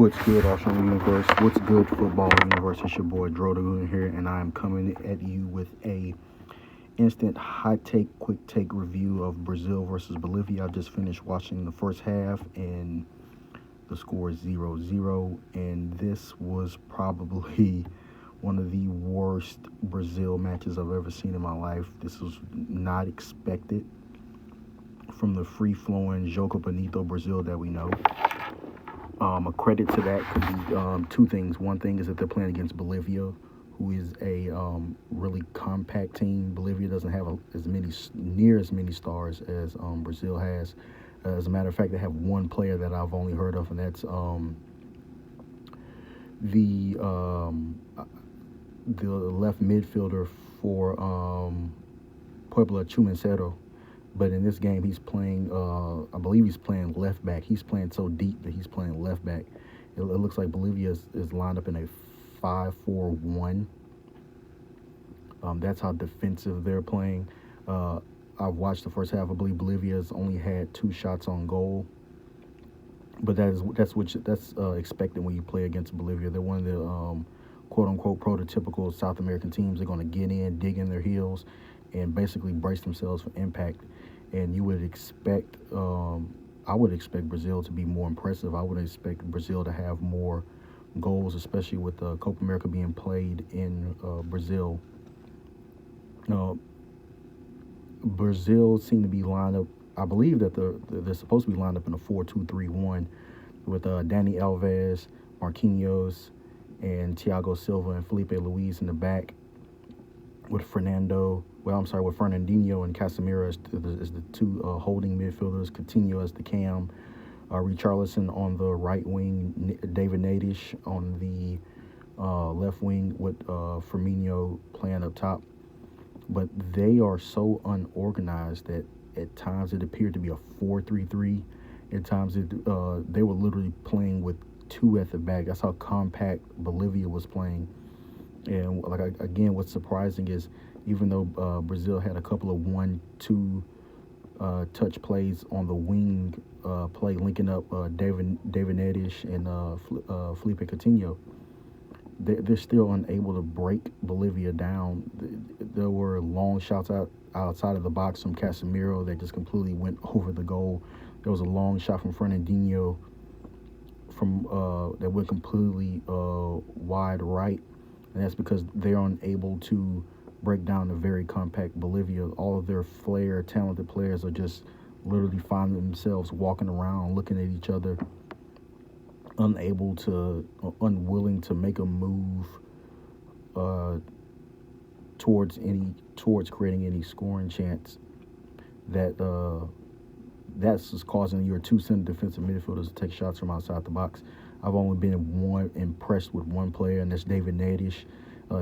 What's good, Arsenal Universe? What's good, Football Universe? It's your boy Dro Dagoon here, and I'm coming at you with a instant hot take, quick take review of Brazil versus Bolivia. I just finished watching the first half, and the score is 0-0, and this was probably one of the worst Brazil matches I've ever seen in my life. This was not expected from the free-flowing Jogo Bonito Brazil that we know. A credit to that could be two things. One thing is that they're playing against Bolivia, who is a really compact team. Bolivia doesn't have as many stars as Brazil has. As a matter of fact, they have one player that I've only heard of, and that's the left midfielder for Puebla, Chumancero. But in this game, he's playing, I believe he's playing left back. He's playing so deep that he's playing left back. It looks like Bolivia is lined up in a 5-4-1. That's how defensive they're playing. I've watched the first half. I believe Bolivia's only had 2 shots on goal. But that's expected when you play against Bolivia. They're one of the quote-unquote prototypical South American teams. They're going to get in, dig in their heels, and basically brace themselves for impact. And you would expect, I would expect Brazil to be more impressive. I would expect Brazil to have more goals, especially with Copa America being played in Brazil. Brazil seem to be lined up. I believe that they're supposed to be lined up in a 4-2-3-1 with Dani Alves, Marquinhos, and Thiago Silva and Felipe Luis in the back, with Fernandinho and Casemiro as the two holding midfielders, Coutinho as the cam, Richarlison on the right wing, David Nadish on the left wing, with Firmino playing up top. But they are so unorganized that at times it appeared to be a 4-3-3. At times they were literally playing with 2 at the back. That's how compact Bolivia was playing. And again, what's surprising is even though Brazil had a couple of 1-2 touch plays on the wing play, linking up David Nadish and Felipe Coutinho, they're still unable to break Bolivia down. There were long shots outside of the box from Casemiro that just completely went over the goal. There was a long shot from Fernandinho that went completely wide right. And that's because they're unable to break down a very compact Bolivia. All of their talented players are just literally finding themselves walking around, looking at each other, unwilling to make a move towards creating any scoring chance. That's just causing your 2 center defensive midfielders to take shots from outside the box. I've only been impressed with one player, and that's David Nadish.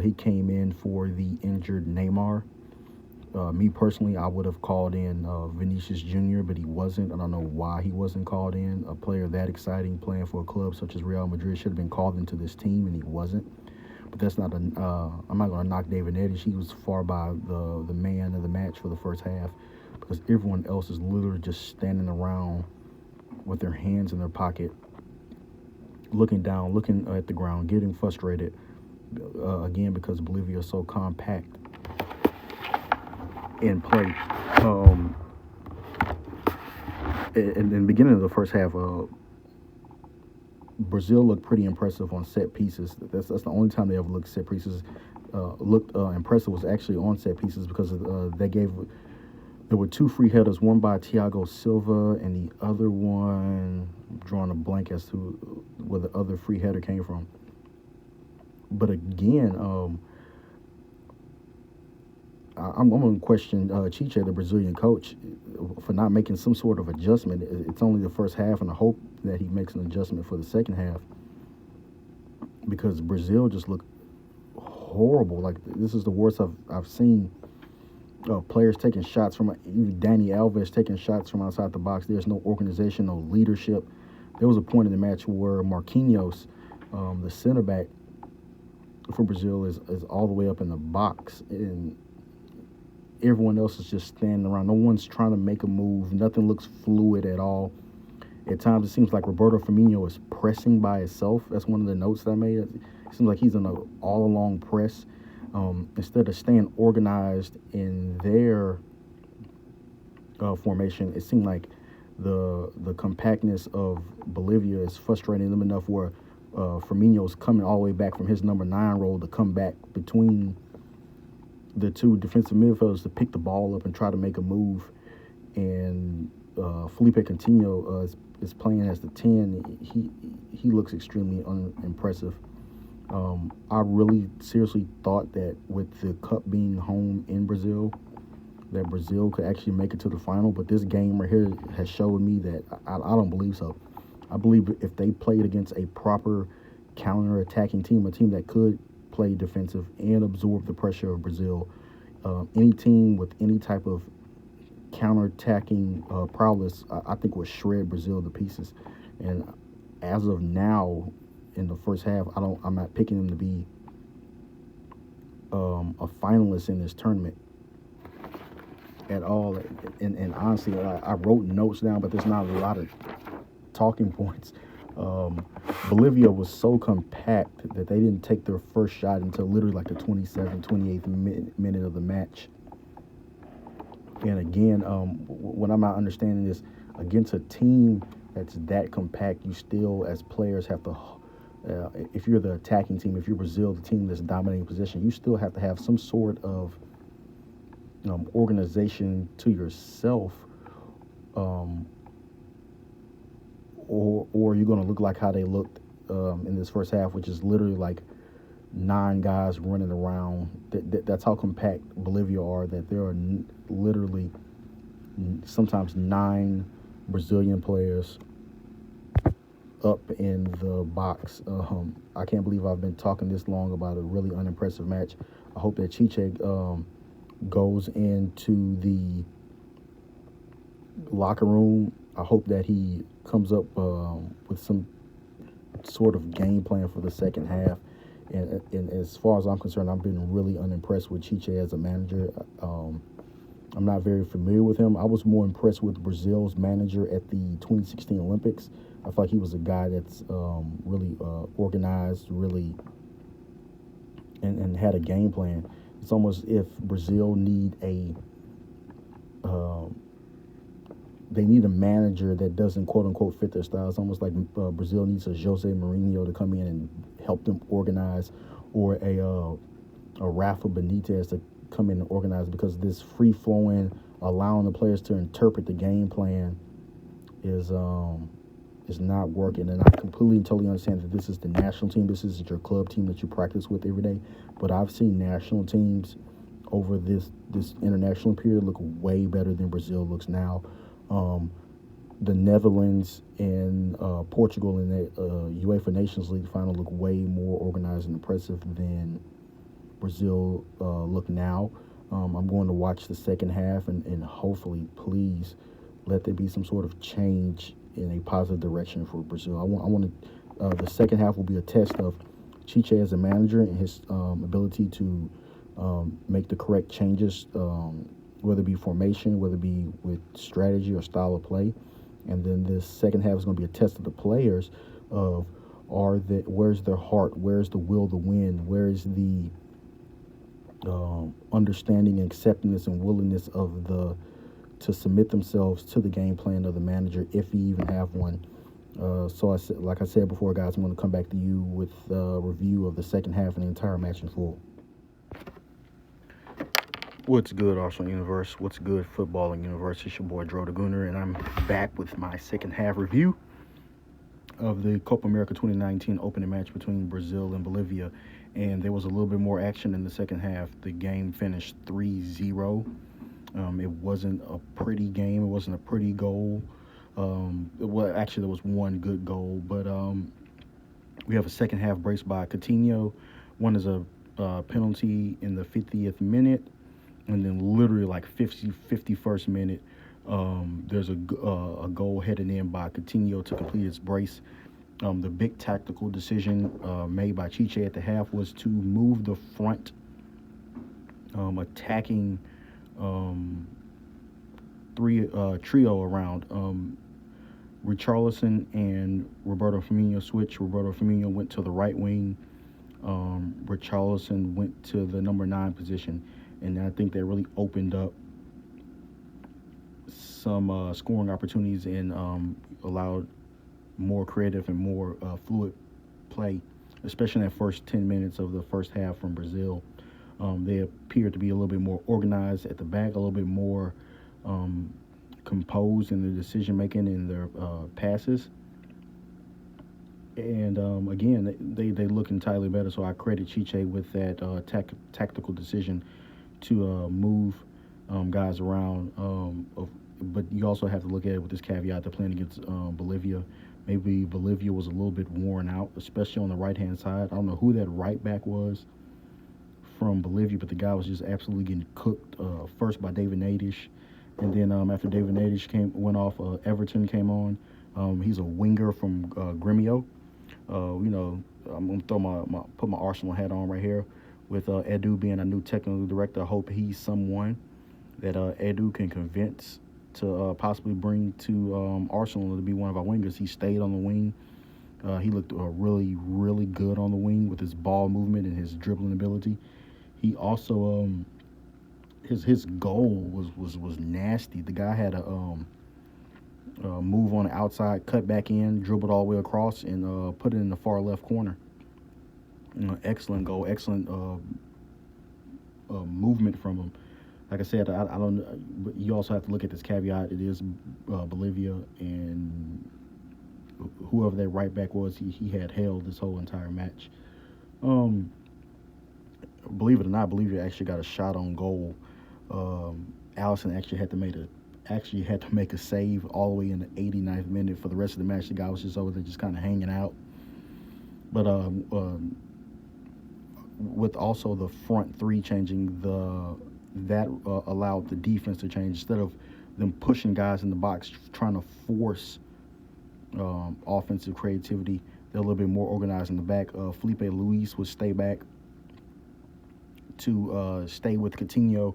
He came in for the injured Neymar. Me personally, I would have called in Vinicius Jr., but he wasn't. I don't know why he wasn't called in. A player that exciting playing for a club such as Real Madrid should have been called into this team, and he wasn't. But that's not I'm not going to knock David Nadish. He was far by the man of the match for the first half, because everyone else is literally just standing around with their hands in their pocket, looking down, looking at the ground, getting frustrated, again, because Bolivia is so compact in play. In the beginning of the first half, Brazil looked pretty impressive on set pieces. That's the only time they ever looked set pieces. Looked impressive was actually on set pieces, because there were 2 free headers, one by Thiago Silva and the other one, I'm drawing a blank as to where the other free header came from. But again, I'm going to question Chiche, the Brazilian coach, for not making some sort of adjustment. It's only the first half, and I hope that he makes an adjustment for the second half, because Brazil just looked horrible. Like, this is the worst I've seen. Players taking shots from, even Dani Alves taking shots from outside the box. There's no organization, no leadership. There was a point in the match where Marquinhos, the center back for Brazil, is all the way up in the box, and everyone else is just standing around. No one's trying to make a move. Nothing looks fluid at all. At times, it seems like Roberto Firmino is pressing by itself. That's one of the notes that I made. It seems like he's in an all-along press instead of staying organized in their formation. It seemed like the compactness of Bolivia is frustrating them enough where Firmino's coming all the way back from his number 9 role to come back between the two defensive midfielders to pick the ball up and try to make a move. And Felipe Coutinho is playing as the 10. He looks extremely unimpressive. I really seriously thought that with the Cup being home in Brazil, that Brazil could actually make it to the final. But this game right here has showed me that I don't believe so. I believe if they played against a proper counter-attacking team, a team that could play defensive and absorb the pressure of Brazil, any team with any type of counter-attacking prowess, I think would shred Brazil to pieces. And as of now, in the first half, I'm not picking them to be a finalist in this tournament at all. And honestly, I wrote notes down, but there's not a lot of talking points. Bolivia was so compact that they didn't take their first shot until literally like the 28th minute of the match. And again, what I'm not understanding is against a team that's that compact, you still, as players, have to, if you're the attacking team, if you're Brazil, the team that's dominating position, you still have to have some sort of organization to yourself, or you're going to look like how they looked in this first half, which is literally like 9 guys running around. That's how compact Bolivia are, that there are literally sometimes 9 Brazilian players up in the box. I can't believe I've been talking this long about a really unimpressive match. I hope that Chiche goes into the locker room. I hope that he comes up with some sort of game plan for the second half. And as far as I'm concerned, I've been really unimpressed with Chiche as a manager. I'm not very familiar with him. I was more impressed with Brazil's manager at the 2016 Olympics. I feel like he was a guy that's really organized, really, and had a game plan. It's almost if Brazil need they need a manager that doesn't quote unquote fit their style. It's almost like Brazil needs a Jose Mourinho to come in and help them organize, or a Rafa Benitez to come in and organize, because this free flowing, allowing the players to interpret the game plan is not working. And I completely and totally understand that this is the national team. This is your club team that you practice with every day. But I've seen national teams over this international period look way better than Brazil looks now. The Netherlands and Portugal in the UEFA Nations League final look way more organized and impressive than Brazil look now. I'm going to watch the second half and hopefully, please, let there be some sort of change in a positive direction for Brazil. I want to. The second half will be a test of Chiche as a manager and his ability to make the correct changes, whether it be formation, whether it be with strategy or style of play. And then this second half is going to be a test of the players of where's their heart, where's the will to win, where's the understanding and acceptance and willingness of to submit themselves to the game plan of the manager, if you even have one. So like I said before, guys, I'm going to come back to you with a review of the second half and the entire match in full. What's good, Arsenal Universe? What's good, footballing universe? It's your boy, Dro the Gooner, and I'm back with my second half review of the Copa America 2019 opening match between Brazil and Bolivia. And there was a little bit more action in the second half. The game finished 3-0. It wasn't a pretty game. It wasn't a pretty goal. Well, actually, there was one good goal. But we have a second half brace by Coutinho. One is a penalty in the 50th minute. And then literally like 51st minute, there's a goal headed in by Coutinho to complete its brace. The big tactical decision made by Chiche at the half was to move the front attacking trio around. Richarlison and Roberto Firmino switched. Roberto Firmino went to the right wing. Richarlison went to the number 9 position, and I think that really opened up some scoring opportunities and allowed more creative and more fluid play, especially in that first 10 minutes of the first half from Brazil. They appeared to be a little bit more organized at the back, a little bit more composed in their decision making and their passes. And again, they look entirely better. So I credit Chiche with that tactical decision to move guys around. But you also have to look at it with this caveat: they're playing against Bolivia. Maybe Bolivia was a little bit worn out, especially on the right-hand side. I don't know who that right back was from Bolivia, but the guy was just absolutely getting cooked first by David Nadish. And then after David Nadish went off, Everton came on. He's a winger from Gremio. I'm gonna put my Arsenal hat on right here with Edu being a new technical director. I hope he's someone that Edu can convince to possibly bring to Arsenal to be one of our wingers. He stayed on the wing. He looked really, really good on the wing with his ball movement and his dribbling ability. He also his goal was nasty. The guy had a move on the outside, cut back in, dribbled all the way across, and put it in the far left corner. Excellent goal, excellent movement from him. Like I said, I don't. But you also have to look at this caveat. It is Bolivia, and whoever that right back was, he had held this whole entire match. Believe it or not, Bolivia actually got a shot on goal. Allison actually had to make a save all the way in the 89th minute. For the rest of the match, the guy was just over there just kind of hanging out. But with also the front three changing, that allowed the defense to change. Instead of them pushing guys in the box, trying to force offensive creativity, they're a little bit more organized in the back. Felipe Luis would stay back to stay with Coutinho.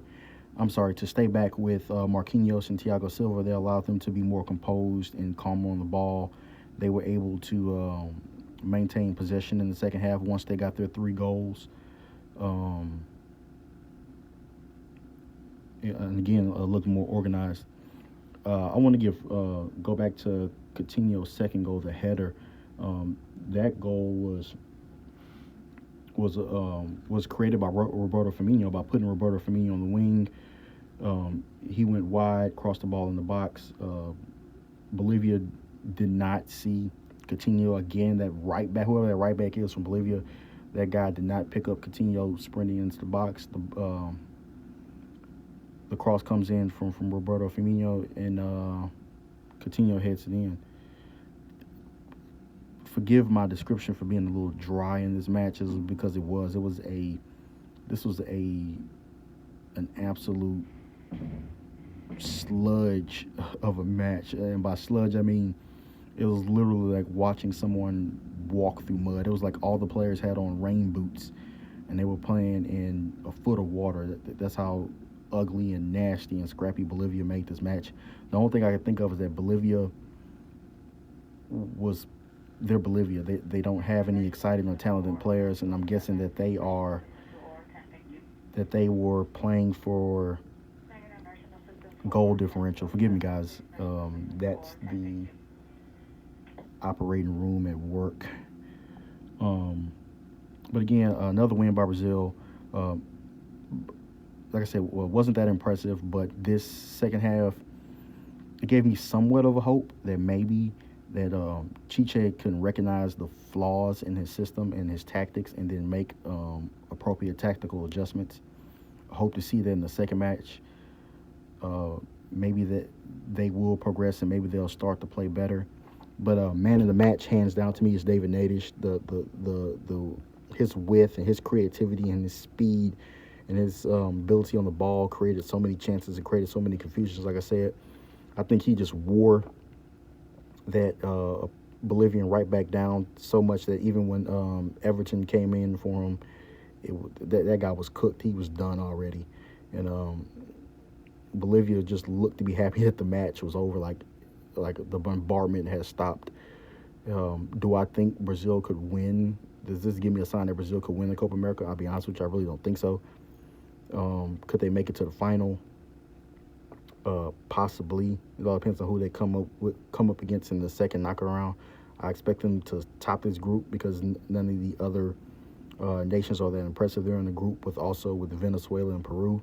To stay back with Marquinhos and Thiago Silva. They allowed them to be more composed and calmer on the ball. They were able to maintain possession in the second half once they got their 3 goals. And again, looked more organized. I want to go back to Coutinho's second goal, the header. That goal was created by Roberto Firmino, by putting Roberto Firmino on the wing. He went wide, crossed the ball in the box. Bolivia did not see Coutinho again. That right back, whoever that right back is from Bolivia, that guy did not pick up Coutinho sprinting into the box. The cross comes in from Roberto Firmino, and Coutinho heads it in. Forgive my description for being a little dry in this match, because this was an absolute sludge of a match. And by sludge, I mean it was literally like watching someone walk through mud. It was like all the players had on rain boots and they were playing in a foot of water. That's how ugly and nasty and scrappy Bolivia made this match. The only thing I can think of is that they're Bolivia. They don't have any exciting or talented players, and I'm guessing that they were playing for goal differential. Forgive me, guys. That's the operating room at work. But again, another win by Brazil. Like I said, well, it wasn't that impressive, but this second half, it gave me somewhat of a hope that maybe that Chiche can recognize the flaws in his system and his tactics and then make appropriate tactical adjustments. I hope to see that in the second match. Maybe that they will progress and maybe they'll start to play better. But man of the match, hands down to me, is David Nadish. His width and his creativity and his speed and his ability on the ball created so many chances and created so many confusions. Like I said, I think he just wore that Bolivian right back down so much that even when Everton came in for him, that guy was cooked. He was done already. And Bolivia just looked to be happy that the match was over. Like like the bombardment has stopped. Do I think Brazil could win? Does this give me a sign that Brazil could win the Copa America? I'll be honest with you, I really don't think so. Could they make it to the final? Possibly. It all depends on who they come up against in the second knockout round. I expect them to top this group because none of the other nations are that impressive. They're in the group with Venezuela and Peru.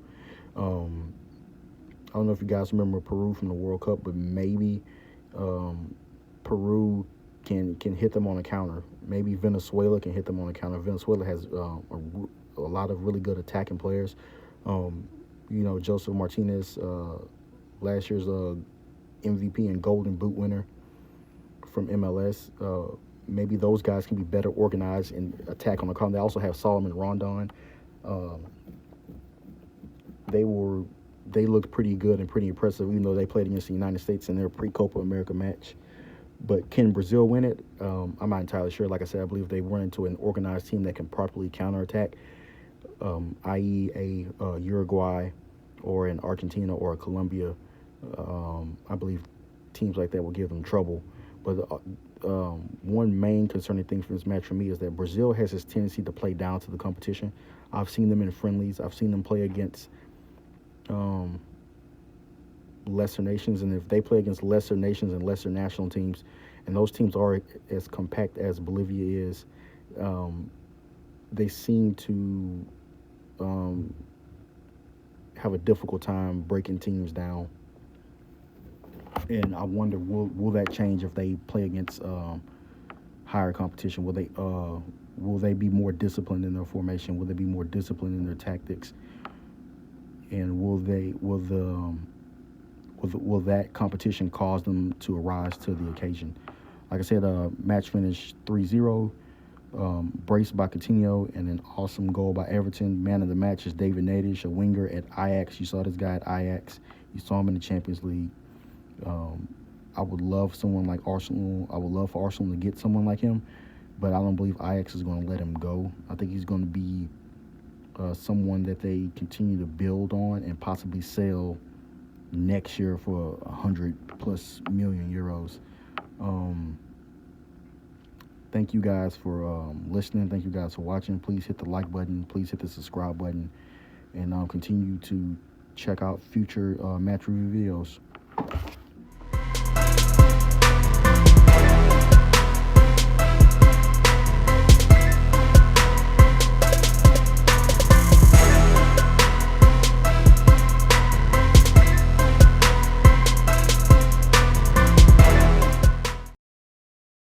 I don't know if you guys remember Peru from the World Cup, but maybe Peru can hit them on a counter. Maybe Venezuela can hit them on a counter. Venezuela has a lot of really good attacking players. Joseph Martinez, last year's MVP and Golden Boot winner from MLS. Maybe those guys can be better organized and attack on the counter. They also have Solomon Rondon. They looked pretty good and pretty impressive, even though they played against the United States in their pre-Copa America match. But can Brazil win it? I'm not entirely sure. Like I said, I believe they run into an organized team that can properly counterattack, i.e. a Uruguay or an Argentina or a Colombia. I believe teams like that will give them trouble. But one main concerning thing for this match for me is that Brazil has this tendency to play down to the competition. I've seen them in friendlies. I've seen them play against lesser nations, and if they play against lesser nations and lesser national teams, and those teams are as compact as Bolivia is, they seem to have a difficult time breaking teams down. And I wonder, will that change if they play against higher competition? Will they be more disciplined in their formation? Will they be more disciplined in their tactics? And will that competition cause them to arise to the occasion? Like I said, match finished 3-0, braced by Coutinho, and an awesome goal by Everton. Man of the match is David Nadish, a winger at Ajax. You saw this guy at Ajax. You saw him in the Champions League. I would love someone like Arsenal. I would love for Arsenal to get someone like him, but I don't believe Ajax is going to let him go. I think he's going to be someone that they continue to build on and possibly sell next year for 100+ million euros. Thank you guys for listening. Thank you guys for watching. Please hit the like button. Please hit the subscribe button, and continue to check out future match review videos.